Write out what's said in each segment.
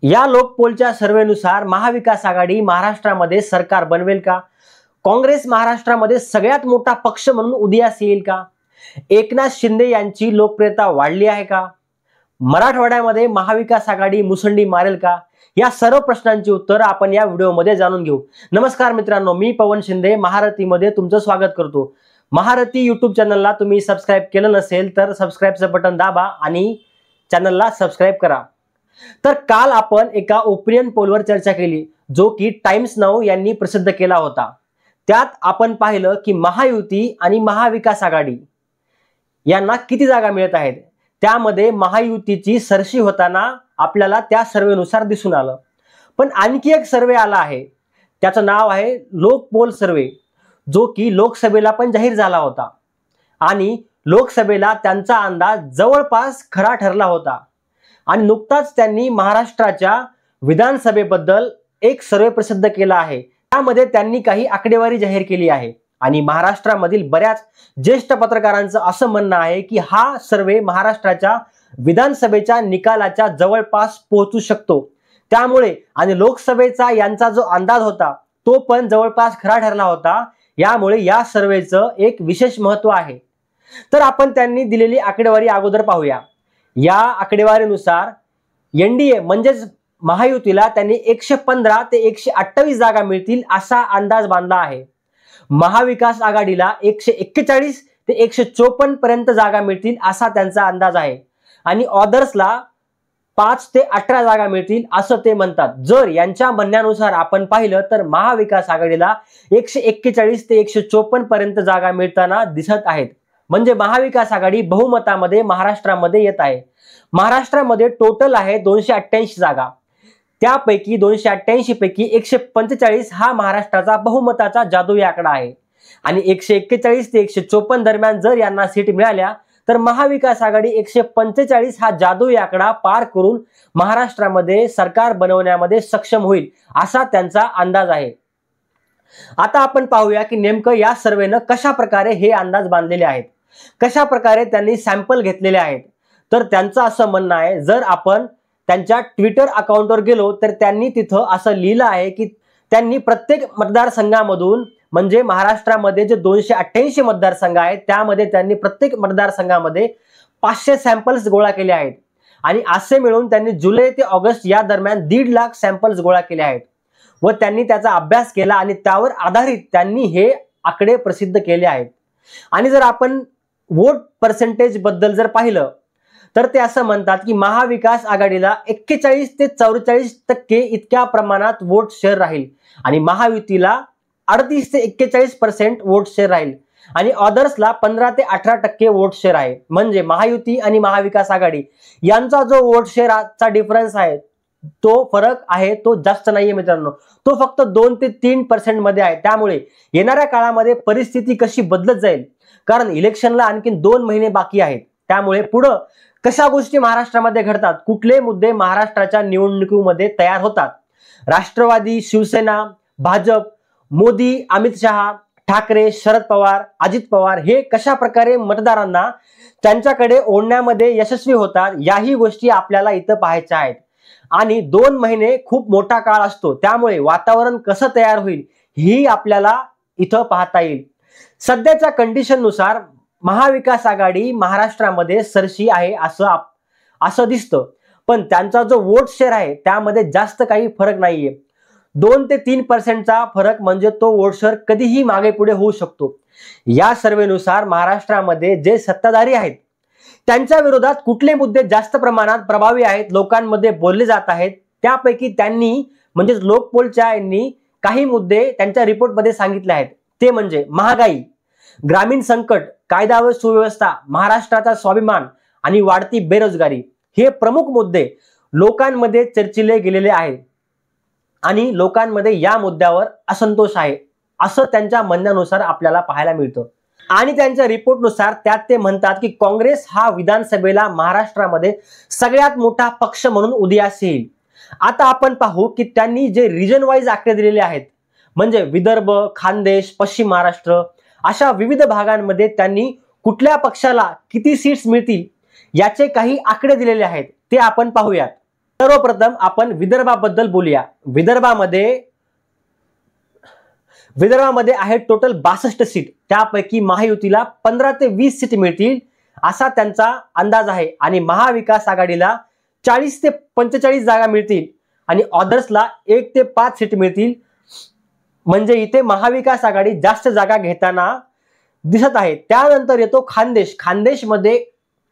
या लोकपोलच्या सर्वेनुसार महाविकास आघाडी महाराष्ट्रामध्ये सरकार बनवेल का? काँग्रेस महाराष्ट्रामध्ये सगळ्यात मोठा पक्ष म्हणून उदयास येईल का? एकनाथ शिंदे यांची लोकप्रियता वाढली आहे का? मराठवाड्यामध्ये महाविकास आघाडी मुसंडी मारेल का? या सर्व प्रश्नांची उत्तर आपण या व्हिडिओमध्ये जाणून घेऊ। नमस्कार मित्रांनो, मी पवन शिंदे महारथीमध्ये तुमचं स्वागत करतो। महारथी YouTube चॅनलला तुम्ही सबस्क्राइब केलं नसेल तर सबस्क्राइबचं बटन दाबा आणि चॅनलला सबस्क्राइब करा। तर काल आपण एका ओपिनियन पोलवर चर्चा केली जो की टाइम्स नाऊ यांनी प्रसिद्ध केला होता। त्यात आपण पाहिलं की महायुती आणि महाविकास आघाडी यांना किती जागा मिळत आहेत। त्यामध्ये महायुतीची सरशी होताना आपल्याला त्या सर्वेनुसार दिसून आलं। पण आणखी एक सर्वे आला आहे, त्याचं नाव आहे लोकपोल सर्वे, जो की लोकसभेला पण जाहीर झाला होता आणि लोकसभेला त्यांचा अंदाज जवळपास खरा ठरला होता। आणि नुकताच त्यांनी महाराष्ट्राच्या विधानसभेबद्दल एक सर्वे प्रसिद्ध केला आहे। त्यामध्ये त्यांनी काही आकडेवारी जाहीर केली आहे आणि महाराष्ट्रामधील बऱ्याच ज्येष्ठ पत्रकारांचं असं म्हणणं आहे की हा सर्वे महाराष्ट्राच्या विधानसभेच्या निकालाच्या जवळपास पोहोचू शकतो। त्यामुळे आणि लोकसभेचा यांचा जो अंदाज होता तो पण जवळपास खरा ठरला होता। यामुळे या सर्वेचं एक विशेष महत्त्व आहे। तर आपण त्यांनी दिलेली आकडेवारी अगोदर पाहूया। या आकडेवारीनुसार एनडीए म्हणजेच महायुतीला त्यांनी 115 ते 128 जागा मिळतील असा अंदाज बांधला आहे। महाविकास आघाडीला 141 ते 154 पर्यंत जागा मिळतील असा त्यांचा अंदाज आहे आणि ऑदर्सला 5 ते 18 जागा मिळतील असं ते म्हणतात। जर यांच्या म्हणण्यानुसार आपण पाहिलं तर महाविकास आघाडीला 141 ते 154 पर्यंत जागा मिळताना दिसत आहेत। म्हणजे महाविकास आघाडी बहुमतामध्ये महाराष्ट्रामध्ये येत आहे। महाराष्ट्रामध्ये टोटल आहे 288 जागा, त्यापैकी 288 पैकी 145 हा महाराष्ट्राचा बहुमताचा जादुई आकडा आहे आणि 141 ते 154 दरम्यान जर यांना सीट मिळाल्या तर महाविकास आघाडी 145 हा जादुई आकडा पार करून महाराष्ट्रामध्ये सरकार बनवण्यामध्ये सक्षम होईल असा त्यांचा अंदाज आहे। आता आपण पाहूया की नेमकं या सर्वेनं कशा प्रकारे हे अंदाज बांधलेले आहेत, कशा प्रकारे त्यांनी सॅम्पल घेतलेले आहेत। तर त्यांचं असं म्हणणं आहे, जर आपण त्यांच्या ट्विटर अकाउंटवर गेलो तर त्यांनी तिथं असं लिहिलं आहे की त्यांनी प्रत्येक मतदारसंघामधून म्हणजे महाराष्ट्रामध्ये जे 288 मतदारसंघ आहेत त्यामध्ये त्यांनी प्रत्येक मतदारसंघामध्ये 500 सॅम्पल्स गोळा केले आहेत आणि असे मिळून त्यांनी जुलै ते ऑगस्ट या दरम्यान 1.5 लाख सॅम्पल्स गोळा केले आहेत व त्यांनी त्याचा अभ्यास केला आणि त्यावर आधारित त्यांनी हे आकडे प्रसिद्ध केले आहेत। आणि जर आपण वोट पर्सेंटेज बद्दल जर पाहिलं तर ते असं म्हणतात की महाविकास आघाडीला 41 ते 44% इतक्या प्रमाणात वोट शेअर राहील आणि महायुतीला 38 ते 41% वोट शेअर राहील आणि ऑदर्सला 15 ते 18% वोट शेअर आहे। म्हणजे महायुती आणि महाविकास आघाडी यांचा जो वोट शेअरचा डिफरन्स आहे तो फरक आहे तो जास्त नाहीये मित्रांनो, तो फक्त 2 ते 3% मध्ये आहे। त्यामुळे येणाऱ्या काळामध्ये परिस्थिती कशी बदलत जाईल, कारण इलेक्शनला आणखी 2 महिने बाकी आहेत। त्यामुळे पुढे कशा गोष्टी महाराष्ट्रामध्ये घडतात, कुठले मुद्दे महाराष्ट्राच्या निवडणुकीमध्ये तयार होतात, राष्ट्रवादी, शिवसेना, भाजप, मोदी, अमित शहा, ठाकरे, शरद पवार, अजित पवार हे कशा प्रकारे मतदारांना त्यांच्याकडे ओढण्यामध्ये यशस्वी होतात, याही गोष्टी आपल्याला इथं पाहायच्या आहेत। आणि 2 महिने खूप मोठा काळ असतो, त्यामुळे वातावरण कसं तयार होईल ही आपल्याला इथं पाहता येईल। सध्याच्या कंडिशननुसार महाविकास आघाडी महाराष्ट्रामध्ये सरशी आहे असं दिसतं, पण त्यांचा जो वोट शेअर आहे त्यामध्ये जास्त काही फरक नाहीये। 2 ते 3%चा फरक म्हणजे तो वोट शेअर कधीही मागे पुढे होऊ शकतो। या सर्वेनुसार महाराष्ट्रामध्ये जे सत्ताधारी आहेत त्यांच्या विरोधात कुठले मुद्दे जास्त प्रमाणात प्रभावी आहेत, लोकांमध्ये बोलले जात आहेत, त्यापैकी त्यांनी म्हणजे लोकपोलच्या यांनी काही मुद्दे त्यांच्या रिपोर्टमध्ये सांगितले आहेत। ते म्हणजे महागाई, ग्रामीण संकट, कायदा व सुव्यवस्था, महाराष्ट्राचा स्वाभिमान आणि वाढती बेरोजगारी हे प्रमुख मुद्दे लोकांमध्ये चर्चिले गेलेले आहेत आणि लोकांमध्ये या मुद्द्यावर असंतोष आहे असं त्यांच्या म्हणण्यानुसार आपल्याला पाहायला मिळतं। आणि त्यांच्या रिपोर्टनुसार त्यात ते म्हणतात की काँग्रेस हा विधानसभेला महाराष्ट्रामध्ये सगळ्यात मोठा पक्ष म्हणून उदयास येईल। आता आपण पाहू की त्यांनी जे रिजन वाईज आकडे दिलेले आहेत, म्हणजे विदर्भ, खानदेश, पश्चिम महाराष्ट्र अशा विविध भागांमध्ये त्यांनी कुठल्या पक्षाला किती सीट्स मिळतील याचे काही आकडे दिलेले आहेत, ते आपण पाहूयात। सर्वप्रथम आपण विदर्भाबद्दल बोलूया। विदर्भामध्ये आहे टोटल 62 सीट, त्यापैकी महायुतीला 15 ते 20 सीट मिळतील असा त्यांचा अंदाज आहे आणि महाविकास आघाडीला 40 ते 45 जागा मिळतील आणि ऑदर्सला 1 ते 5 सीट मिळतील। म्हणजे इथे महाविकास आघाडी जास्त जागा घेताना दिसत आहे। त्यानंतर येतो खानदेशमध्ये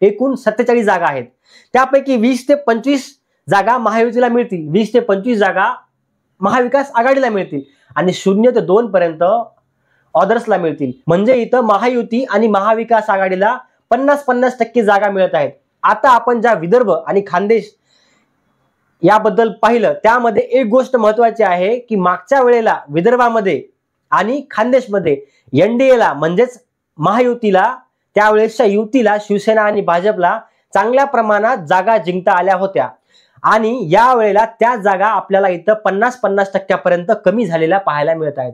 एकूण 47 जागा आहेत, त्यापैकी 20 ते 25 जागा महायुतीला मिळतील, 20 ते 25 जागा महाविकास आघाडीला मिळतील आणि 0 ते 2 पर्यंत ऑदर्सला मिळतील। म्हणजे इथं महायुती आणि महाविकास आघाडीला 50-50% जागा मिळत आहेत। आता आपण ज्या विदर्भ आणि खानदेश याबद्दल पाहिलं, त्यामध्ये एक गोष्ट महत्त्वाची आहे की मागच्या वेळेला विदर्भामध्ये आणि खानदेशमध्ये एनडीएला म्हणजेच महायुतीला, त्यावेळेसच्या युतीला, शिवसेना आणि भाजपला चांगल्या प्रमाणात जागा जिंकता आल्या होत्या आणि या वेळेला त्या जागा आपल्याला इथं 50-50% कमी झालेल्या पाहायला मिळत आहेत।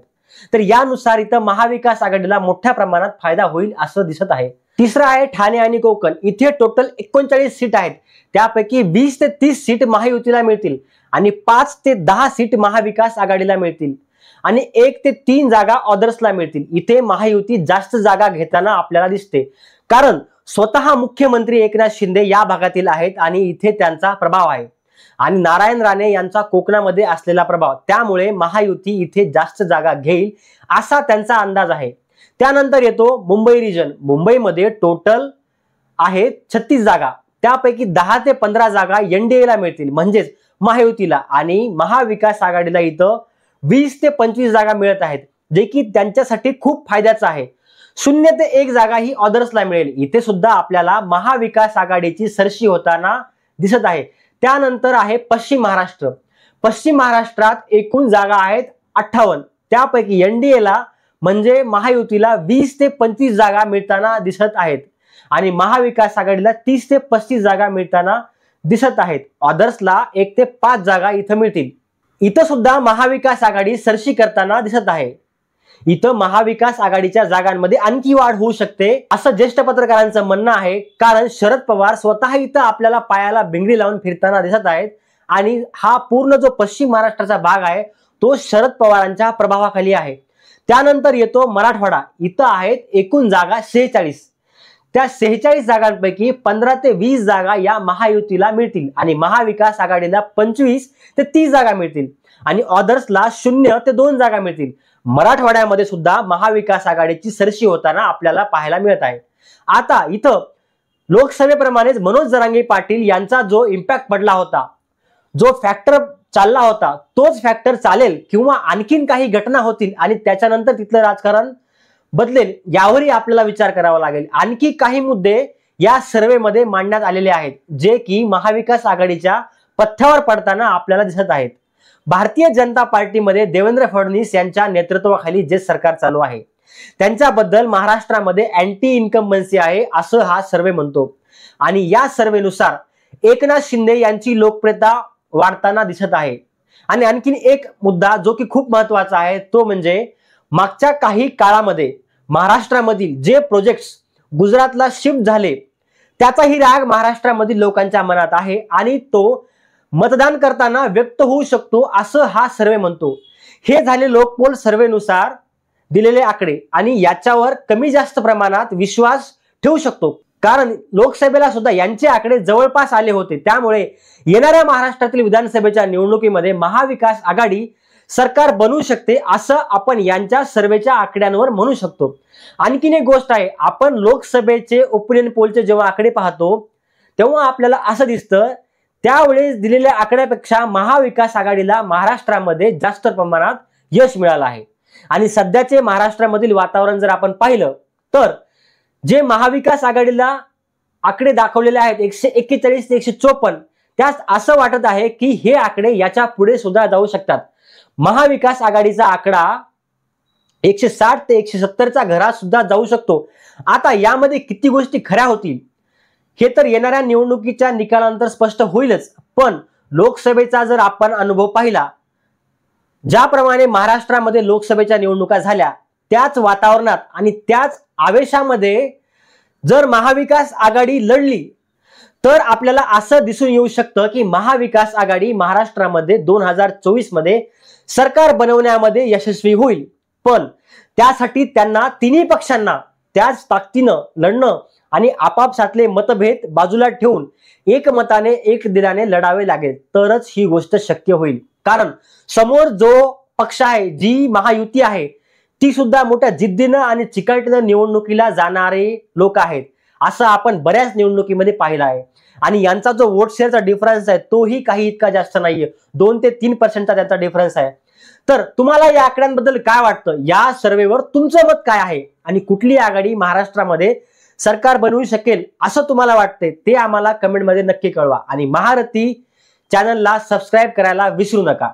तर यानुसार इथं महाविकास आघाडीला मोठ्या प्रमाणात फायदा होईल असं दिसत आहे। तिसरं आहे ठाणे आणि कोकण। इथे टोटल 39 सीट आहेत, त्यापैकी 20 ते 30 सीट महायुतीला मिळतील आणि 5 ते 10 सीट महाविकास आघाडीला मिळतील आणि 1 ते 3 जागा ऑदर्सला मिळतील। इथे महायुती जास्त जागा घेताना आपल्याला दिसते, कारण स्वतः मुख्यमंत्री एकनाथ शिंदे या भागातील आहेत आणि इथे त्यांचा प्रभाव आहे आणि नारायण राणे यांचा कोकणामध्ये असलेला प्रभाव, त्यामुळे महायुती इथे जास्त जागा घेईल असा त्यांचा अंदाज आहे। त्यानंतर येतो मुंबई रिजन। मुंबईमध्ये टोटल आहे 36 जागा, त्यापैकी 10 ते 15 जागा एनडीएला मिळतील म्हणजेच महायुतीला आणि महाविकास आघाडीला इथं 20 ते 25 जागा मिळत आहेत, जे की त्यांच्यासाठी खूप फायद्याचं आहे। 0 ते 1 जागा ही ऑदर्सला मिळेल। इथे सुद्धा आपल्याला महाविकास आघाडीची सरशी होताना दिसत आहे। त्यानंतर आहे पश्चिम महाराष्ट्र। पश्चिम महाराष्ट्रात एकूण जागा आहेत 58, त्यापैकी एनडीएला म्हणजे महायुतीला 20 ते 25 जागा मिळताना दिसत आहेत आणि महाविकास आघाडीला 30 ते 35 जागा मिळताना दिसत आहेत। ऑदर्सला 1 ते 5 जागा इथं मिळतील। इथं सुद्धा महाविकास आघाडी सरशी करताना दिसत आहे। इथं महाविकास आघाडीच्या जागांमध्ये आणखी वाढ होऊ शकते असं ज्येष्ठ पत्रकारांचं म्हणणं आहे, कारण शरद पवार स्वतः इथं आपल्याला पायाला भिंगरी लावून फिरताना दिसत आहेत आणि हा पूर्ण जो पश्चिम महाराष्ट्राचा भाग आहे तो शरद पवारांच्या प्रभावाखाली आहे। त्यानंतर येतो मराठवाडा। इथं आहेत एकूण जागा 46, त्या 46 जागांपैकी 15 ते 20 जागा या महायुतीला मिळतील आणि महाविकास आघाडीला 25 ते 30 जागा मिळतील आणि ऑदर्सला 0 ते 2 जागा मिळतील। मराठवाड्यामध्ये सुद्धा महाविकास आघाडीची सरशी होताना आपल्याला पाहायला मिळत आहे। आता इथं लोकसभेप्रमाणेच मनोज जरांगे पाटील यांचा जो इम्पॅक्ट पडला होता, जो फॅक्टर चालला होता, तोच फॅक्टर चालेल किंवा आणखीन काही घटना होतील आणि त्याच्यानंतर तिथलं राजकारण बदलेल यावरही आपल्याला विचार करावा लागेल। आणखी काही मुद्दे या सर्वेमध्ये मांडण्यात आलेले आहेत, जे की महाविकास आघाडीच्या पथ्यावर पडताना आपल्याला दिसत आहेत। भारतीय जनता पार्टीमध्ये देवेंद्र फडणवीस यांच्या नेतृत्वाखाली जे सरकार चालू आहे त्यांच्याबद्दल महाराष्ट्रामध्ये अँटी इन्कम्बन्सी आहे असं हा सर्वे म्हणतो आणि या सर्वेनुसार एकनाथ शिंदे यांची लोकप्रियता वाढताना दिसत आहे। आणि आणखीन एक मुद्दा जो की खूप महत्त्वाचा आहे तो म्हणजे मागच्या काही काळामध्ये महाराष्ट्रामधील जे प्रोजेक्ट्स गुजरातला शिफ्ट झाले त्याचाही राग महाराष्ट्रामधील लोकांच्या मनात आहे आणि तो मतदान करताना व्यक्त होऊ शकतो असं हा सर्वे म्हणतो। हे झाले लोकपोल सर्वेनुसार दिलेले आकडे आणि याच्यावर कमी जास्त प्रमाणात विश्वास ठेवू शकतो, कारण लोकसभेला सुद्धा यांचे आकडे जवळपास आले होते। त्यामुळे येणाऱ्या महाराष्ट्रातील विधानसभेच्या निवडणुकीमध्ये महाविकास आघाडी सरकार बनवू शकते असं आपण यांच्या सर्वेच्या आकड्यांवर म्हणू शकतो। आणखीन एक गोष्ट आहे, आपण लोकसभेचे ओपिनियन पोलचे जेव्हा आकडे पाहतो तेव्हा आपल्याला असं दिसतं त्यावेळेस दिलेल्या आकड्यापेक्षा महाविकास आघाडीला महाराष्ट्रामध्ये जास्त प्रमाणात यश मिळालं आहे आणि सध्याचे महाराष्ट्रामधील वातावरण जर आपण पाहिलं तर जे महाविकास आघाडीला आकडे दाखवलेले आहेत 141 ते 154, त्यास असं वाटत आहे की हे आकडे याच्या पुढे सुद्धा जाऊ शकतात। महाविकास आघाडीचा आकडा 160 ते 170च्या घरात सुद्धा जाऊ शकतो। आता यामध्ये किती गोष्टी खऱ्या होतील हे तर येणाऱ्या निवडणुकीच्या निकालानंतर स्पष्ट होईलच, पण लोकसभेचा जर आपण अनुभव पाहिला, ज्याप्रमाणे महाराष्ट्रामध्ये लोकसभेच्या निवडणुका झाल्या त्याच वातावरणात आणि त्याच आवेशामध्ये जर महाविकास आघाडी लढली तर आपल्याला असं दिसून येऊ शकतं की महाविकास आघाडी महाराष्ट्रामध्ये 2024 मध्ये सरकार बनवण्यामध्ये यशस्वी होईल, पण त्यासाठी त्यांना तिन्ही पक्षांना त्याच ताकदीनं लढणं आणि आपापसातले मतभेद बाजूला ठेवून एकमताने एक दिलाने लढावे लागेल, तरच ही गोष्ट शक्य होईल. कारण समोर जो पक्ष आहे, जी महायुती आहे, ती सुद्धा मोठ्या जिद्दीनं आणि चिकाटीनं निवडणुकीला जाणारे लोक आहेत, असं आपण बऱ्याच निवडणुकीमध्ये पाहिलं आहे. आणि यांचा जो वोट शेअरचा डिफरन्स आहे तोही काही इतका जास्त नाहीये, 2 ते 3% त्यांचा डिफरन्स आहे. तर तुम्हाला या आकड्यांबद्दल काय वाटतं? या सर्वेवर तुमचं मत काय आहे आणि कुठली आघाडी महाराष्ट्रामध्ये सरकार बनवू शकेल असं तुम्हाला वाटतंय ते आम्हाला कमेंटमध्ये नक्की कळवा आणि महारथी चॅनलला सबस्क्राईब करायला विसरू नका.